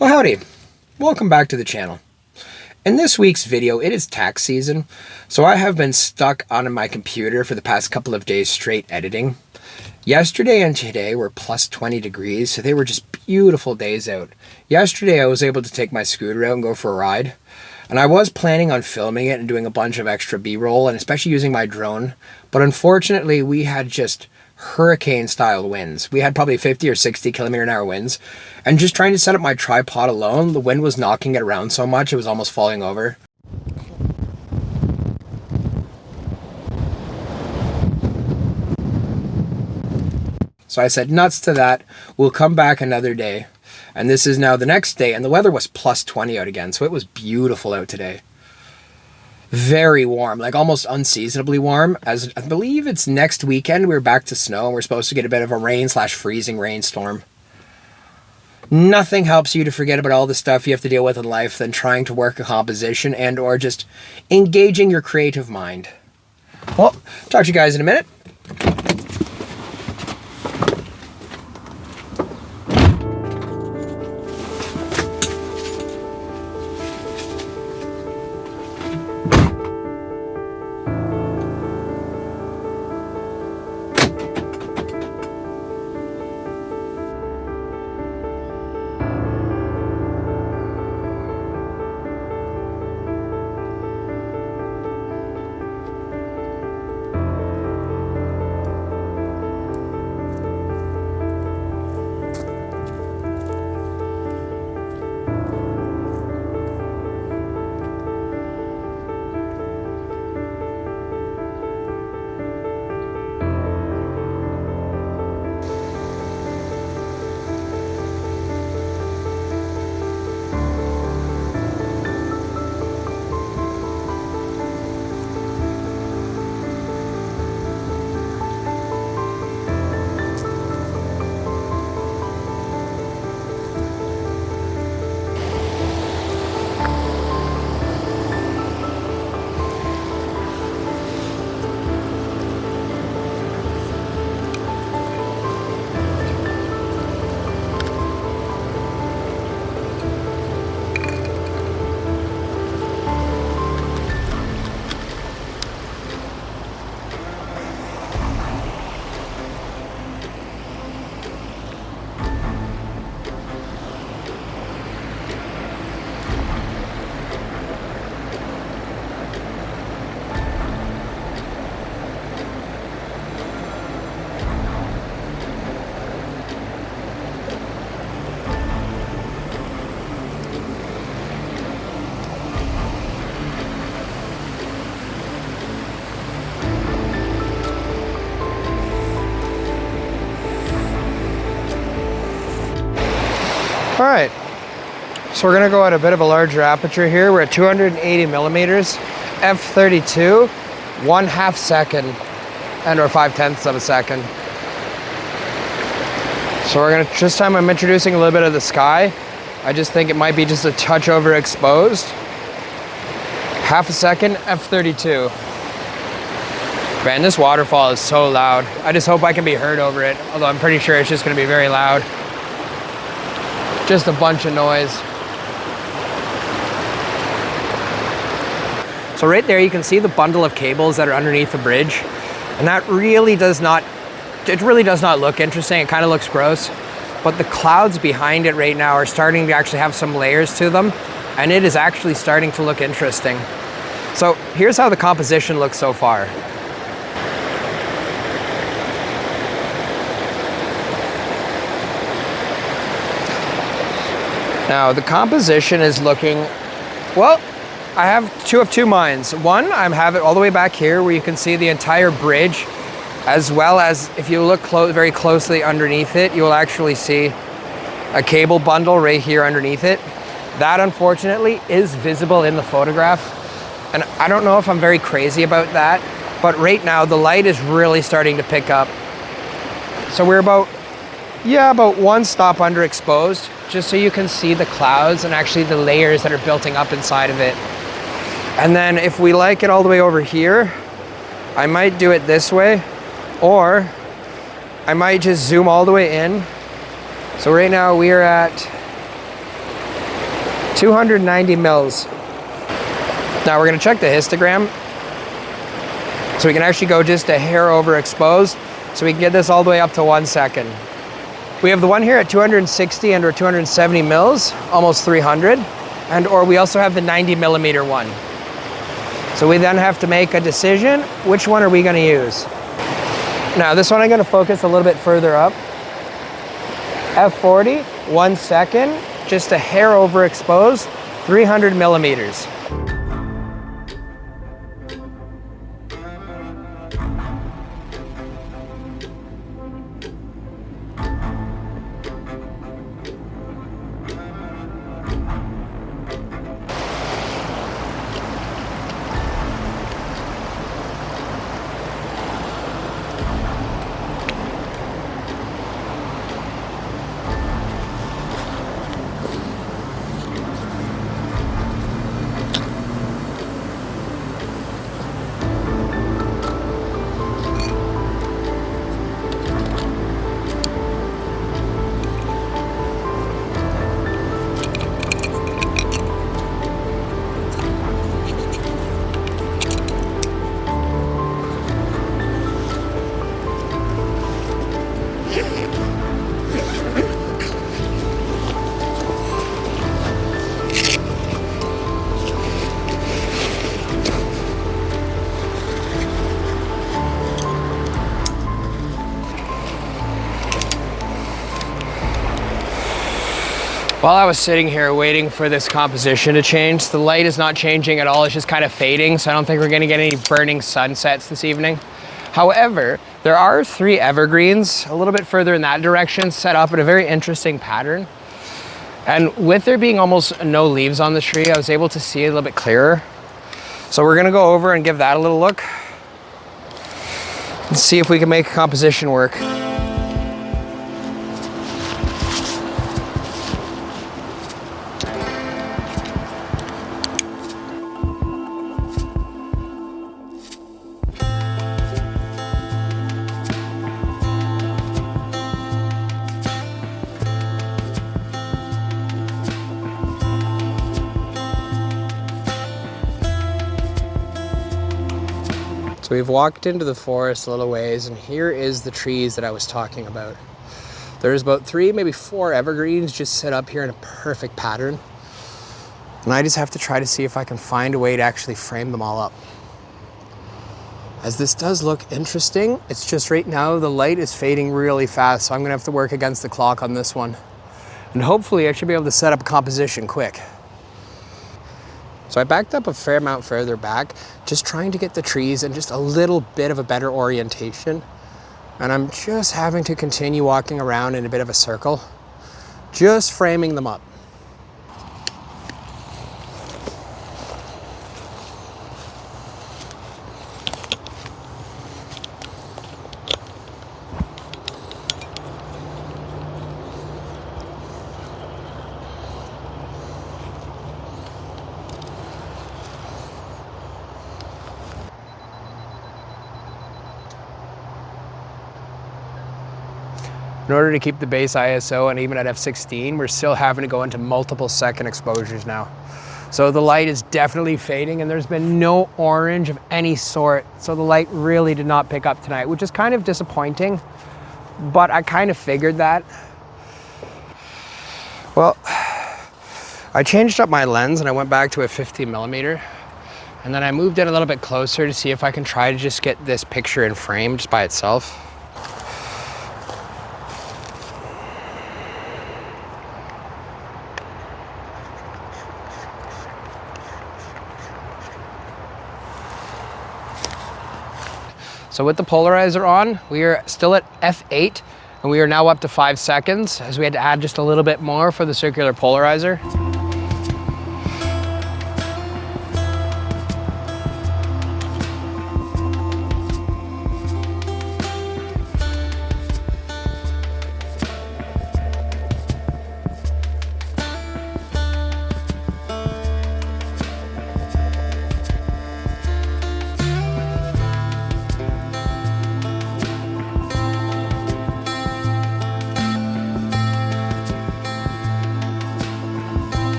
Well, howdy. Welcome back to the channel. In this week's video, it is tax season, so I have been stuck on my computer for the past couple of days straight editing. Yesterday and today were plus 20 degrees, so they were just beautiful days out. Yesterday, I was able to take my scooter out and go for a ride, and I was planning on filming it and doing a bunch of extra B-roll, and especially using my drone, but unfortunately, we had just hurricane-style winds. We had probably 50 or 60 kilometer-an-hour winds, and just trying to set up my tripod alone, the wind was knocking it around so much it was almost falling over. So I said nuts to that, we'll come back another day. And this is now the next day, and the weather was plus 20 out again, so it was beautiful out today. Very warm, like almost unseasonably warm, as I believe it's next weekend we're back to snow and we're supposed to get a bit of a rain/freezing rainstorm. Nothing helps you to forget about all the stuff you have to deal with in life than trying to work a composition and or just engaging your creative mind. Well, talk to you guys in a minute. All right, so we're gonna go at a bit of a larger aperture here. We're at 280 millimeters, f32, 1/2 second, and or 5/10 of a second. So we're gonna, this time I'm introducing a little bit of the sky. I just think it might be just a touch overexposed. 1/2 second, f32. Man, this waterfall is so loud. I just hope I can be heard over it, although I'm pretty sure it's just gonna be very loud. Just a bunch of noise. So right there you can see the bundle of cables that are underneath the bridge, and that really does not, it really does not look interesting. It kind of looks gross, but the clouds behind it right now are starting to actually have some layers to them, and it is actually starting to look interesting. So here's how the composition looks so far. Now the composition is looking, well, I have two of two minds. One, I have it all the way back here where you can see the entire bridge, as well as if you look very closely underneath it, you will actually see a cable bundle right here underneath it. That unfortunately is visible in the photograph. And I don't know if I'm very crazy about that, but right now the light is really starting to pick up. So we're about one stop underexposed, just so you can see the clouds and actually the layers that are building up inside of it. And then if we like it all the way over here, I might do it this way, or I might just zoom all the way in. So right now we are at 290 mils. Now we're gonna check the histogram. So we can actually go just a hair overexposed. So we can get this all the way up to 1 second. We have the one here at 260 and or 270 mils, almost 300. Or we also have the 90 millimeter one. So we then have to make a decision, which one are we gonna use? Now this one I'm gonna focus a little bit further up. F40, 1 second, just a hair overexposed, 300 millimeters. While I was sitting here waiting for this composition to change, the light is not changing at all. It's just kind of fading, so I don't think we're gonna get any burning sunsets this evening. However, there are 3 evergreens a little bit further in that direction, set up in a very interesting pattern. And with there being almost no leaves on the tree, I was able to see a little bit clearer. So we're gonna go over and give that a little look and see if we can make a composition work. So we've walked into the forest a little ways, and here is the trees that I was talking about. There's about 3, maybe 4 evergreens just set up here in a perfect pattern. And I just have to try to see if I can find a way to actually frame them all up. As this does look interesting, it's just right now the light is fading really fast, so I'm gonna have to work against the clock on this one. And hopefully I should be able to set up a composition quick. So I backed up a fair amount further back, just trying to get the trees in just a little bit of a better orientation. And I'm just having to continue walking around in a bit of a circle, just framing them up. In order to keep the base ISO and even at f16, we're still having to go into multiple second exposures now. So the light is definitely fading, and there's been no orange of any sort. So the light really did not pick up tonight, which is kind of disappointing, but I kind of figured that. Well, I changed up my lens and I went back to a 50 millimeter. And then I moved it a little bit closer to see if I can try to just get this picture in frame just by itself. So with the polarizer on, we are still at f8, and we are now up to 5 seconds, as we had to add just a little bit more for the circular polarizer.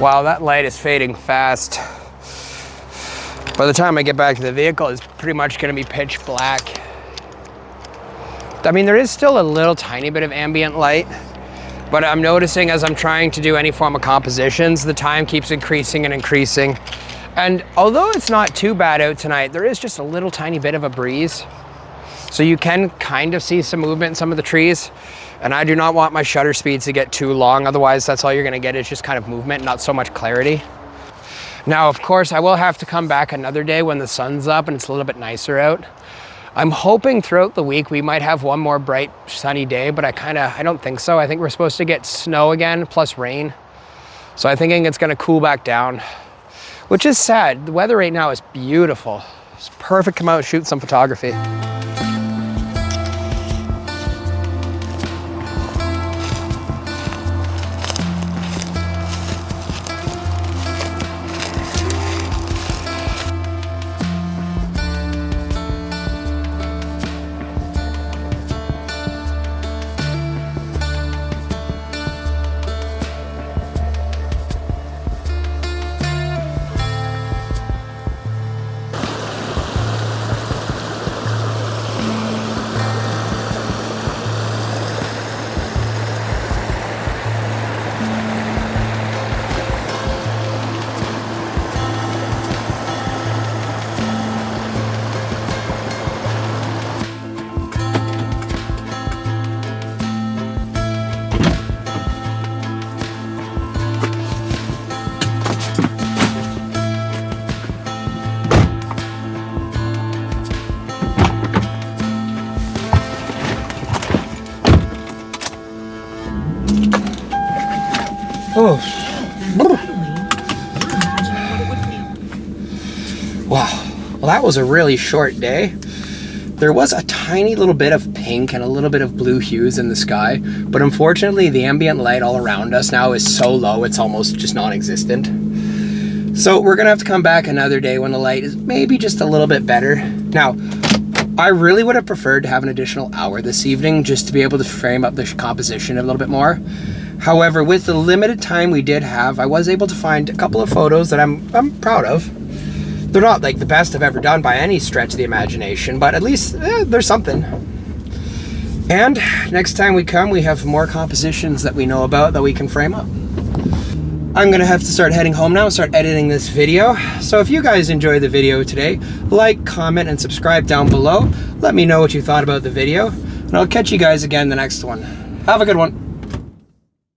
Wow, that light is fading fast. By the time I get back to the vehicle, it's pretty much gonna be pitch black. I mean, there is still a little tiny bit of ambient light, but I'm noticing as I'm trying to do any form of compositions, the time keeps increasing and increasing. And although it's not too bad out tonight, there is just a little tiny bit of a breeze. So you can kind of see some movement in some of the trees. And I do not want my shutter speeds to get too long. Otherwise, that's all you're gonna get is just kind of movement, not so much clarity. Now, of course, I will have to come back another day when the sun's up and it's a little bit nicer out. I'm hoping throughout the week we might have one more bright sunny day, but I don't think so. I think we're supposed to get snow again plus rain. So I'm thinking it's gonna cool back down, which is sad. The weather right now is beautiful. It's perfect to come out and shoot some photography. Oh. Wow. Well, that was a really short day. There was a tiny little bit of pink and a little bit of blue hues in the sky, but unfortunately the ambient light all around us now is so low it's almost just non-existent. So we're gonna have to come back another day when the light is maybe just a little bit better. Now, I really would have preferred to have an additional hour this evening just to be able to frame up the composition a little bit more. However, with the limited time we did have, I was able to find a couple of photos that I'm proud of. They're not like the best I've ever done by any stretch of the imagination, but at least there's something. And next time we come, we have more compositions that we know about that we can frame up. I'm gonna have to start heading home now and start editing this video. So if you guys enjoyed the video today, like, comment, and subscribe down below. Let me know what you thought about the video, and I'll catch you guys again in the next one. Have a good one.